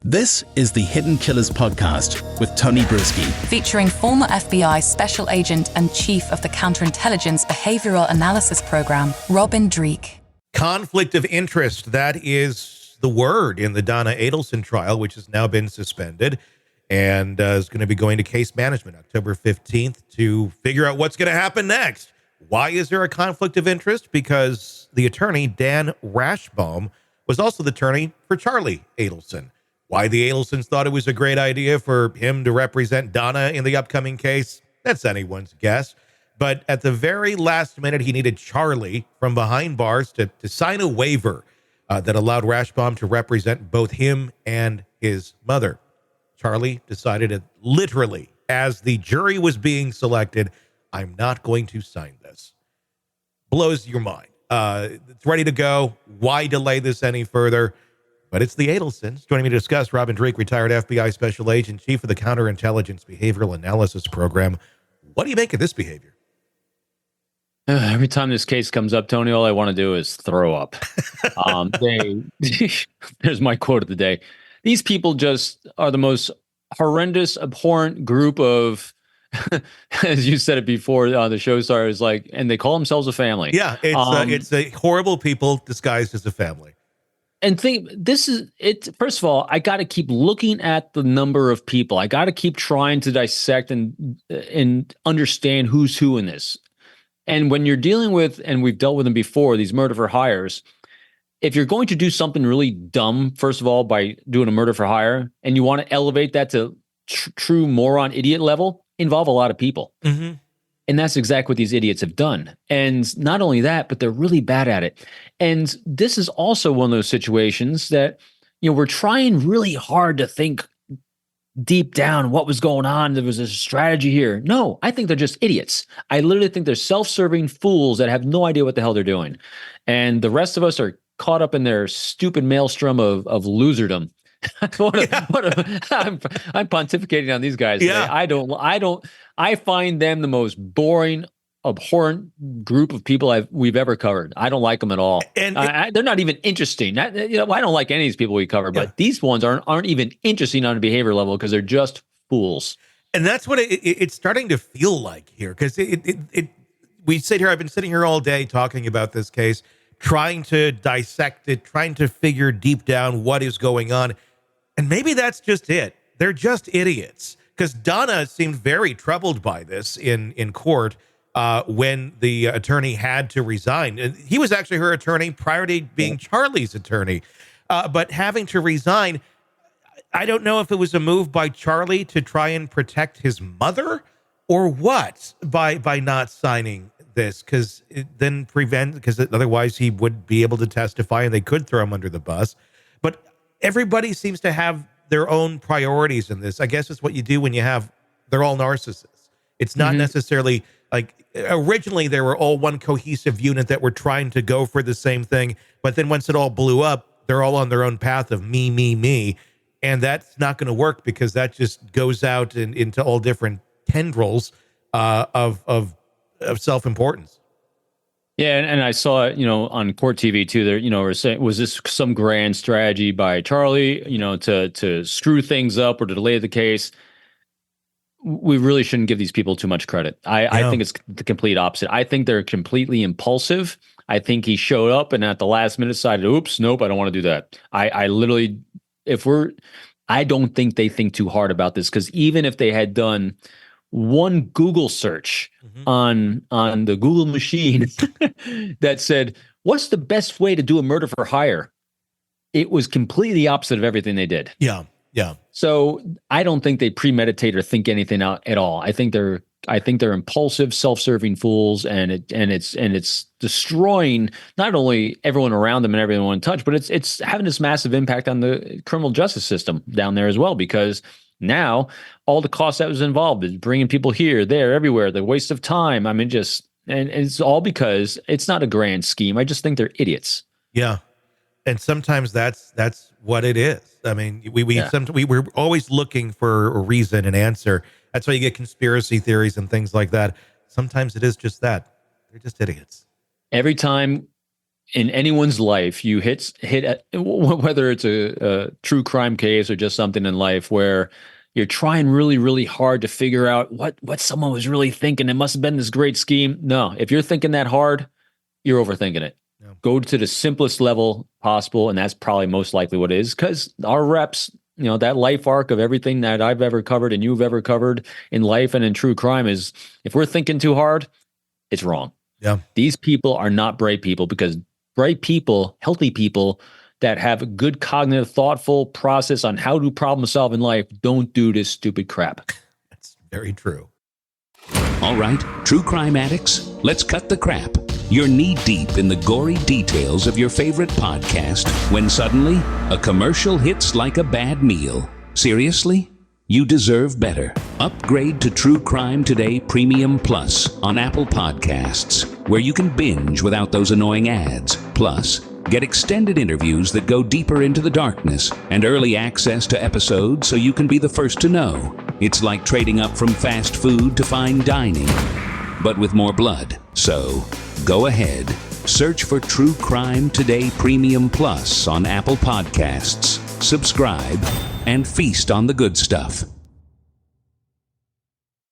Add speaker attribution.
Speaker 1: This is the Hidden Killers podcast with Tony Brueski.
Speaker 2: Featuring former FBI Special Agent and Chief of the Counterintelligence Behavioral Analysis Program, Robin Dreeke.
Speaker 3: Conflict of interest, that is the word in the Donna Adelson trial, which has now been suspended and is going to be going to case management October 15th to figure out what's going to happen next. Why is there a conflict of interest? Because the attorney, Dan Rashbaum, was also the attorney for Charlie Adelson. Why the Adelsons thought it was a great idea for him to represent Donna in the upcoming case, that's anyone's guess. But at the very last minute, he needed Charlie from behind bars to sign a waiver that allowed Rashbaum to represent both him and his mother. Charlie decided it literally, as the jury was being selected, I'm not going to sign this. Blows your mind. It's ready to go. Why delay this any further? But it's the Adelsons. Joining me to discuss, Robin Dreeke, retired FBI Special Agent, Chief of the Counterintelligence Behavioral Analysis Program. What do you make of this behavior?
Speaker 4: Every time this case comes up, Tony, all I want to do is throw up. There's my quote of the day. These people just are the most horrendous, abhorrent group of, as you said it before, the show stars, like, and they call themselves a family.
Speaker 3: Yeah, it's a horrible people disguised as a family.
Speaker 4: And think this is it. First of all, I got to keep looking at the number of people. I got to keep trying to dissect and understand who's who in this. And when you're dealing with, and we've dealt with them before, these murder for hires, if you're going to do something really dumb, first of all, by doing a murder for hire, and you want to elevate that to true moron idiot level, involve a lot of people. Mm-hmm. And that's exactly what these idiots have done. And not only that, but they're really bad at it. And this is also one of those situations that, you know, we're trying really hard to think deep down what was going on. There was a strategy here. No, I think they're just idiots. I literally think they're self-serving fools that have no idea what the hell they're doing. And the rest of us are caught up in their stupid maelstrom of loserdom. I'm pontificating on these guys.
Speaker 3: Yeah.
Speaker 4: Today. I find them the most boring, abhorrent group of people we've ever covered. I don't like them at all. And they're not even interesting. I don't like any of these people we cover, but these ones aren't even interesting on a behavior level because they're just fools.
Speaker 3: And that's what it's starting to feel like here. Because we sit here, I've been sitting here all day talking about this case, trying to dissect it, trying to figure deep down what is going on. And maybe that's just it. They're just idiots. Because Donna seemed very troubled by this in court when the attorney had to resign. And he was actually her attorney prior to being Charlie's attorney. But having to resign, I don't know if it was a move by Charlie to try and protect his mother or what by not signing this, because otherwise he would be able to testify and they could throw him under the bus. But everybody seems to have their own priorities in this. I guess it's what you do when they're all narcissists. It's not necessarily like originally they were all one cohesive unit that were trying to go for the same thing. But then once it all blew up, they're all on their own path of me. And that's not going to work because that just goes out into all different tendrils of self-importance.
Speaker 4: Yeah, and I saw it, on court TV too. There, we're saying, was this some grand strategy by Charlie, to screw things up or to delay the case? We really shouldn't give these people too much credit. I think it's the complete opposite. I think they're completely impulsive. I think he showed up and at the last minute decided, oops, nope, I don't want to do that. I literally, I don't think they think too hard about this, because even if they had done one Google search on the Google machine that said, what's the best way to do a murder for hire? It was completely opposite of everything they did.
Speaker 3: Yeah.
Speaker 4: So I don't think they premeditate or think anything out at all. I think they're impulsive, self-serving fools, and it's destroying not only everyone around them and everyone in touch, but it's having this massive impact on the criminal justice system down there as well, because now all the cost that was involved is bringing people here, there, everywhere, the waste of time. I mean, and it's all because it's not a grand scheme. I just think they're idiots.
Speaker 3: Yeah. And sometimes that's what it is. I mean, we're always looking for a reason, an answer. That's why you get conspiracy theories and things like that. Sometimes it is just that. They're just idiots.
Speaker 4: Every time in anyone's life, you hit whether it's a true crime case or just something in life where you're trying really, really hard to figure out what someone was really thinking. It must have been this great scheme. No, if you're thinking that hard, you're overthinking it. Yeah. Go to the simplest level possible, and that's probably most likely what it is, because our reps, that life arc of everything that I've ever covered and you've ever covered in life and in true crime is, if we're thinking too hard, it's wrong.
Speaker 3: Yeah.
Speaker 4: These people are not bright people, because bright people, healthy people that have a good cognitive, thoughtful process on how to problem solve in life don't do this stupid crap.
Speaker 3: That's very true.
Speaker 5: All right, true crime addicts, let's cut the crap. You're knee-deep in the gory details of your favorite podcast when suddenly a commercial hits like a bad meal. Seriously? You deserve better. Upgrade to True Crime Today Premium Plus on Apple Podcasts, where you can binge without those annoying ads. Plus, get extended interviews that go deeper into the darkness and early access to episodes so you can be the first to know. It's like trading up from fast food to fine dining, but with more blood. So, go ahead. Search for True Crime Today Premium Plus on Apple Podcasts. Subscribe and feast on the good stuff.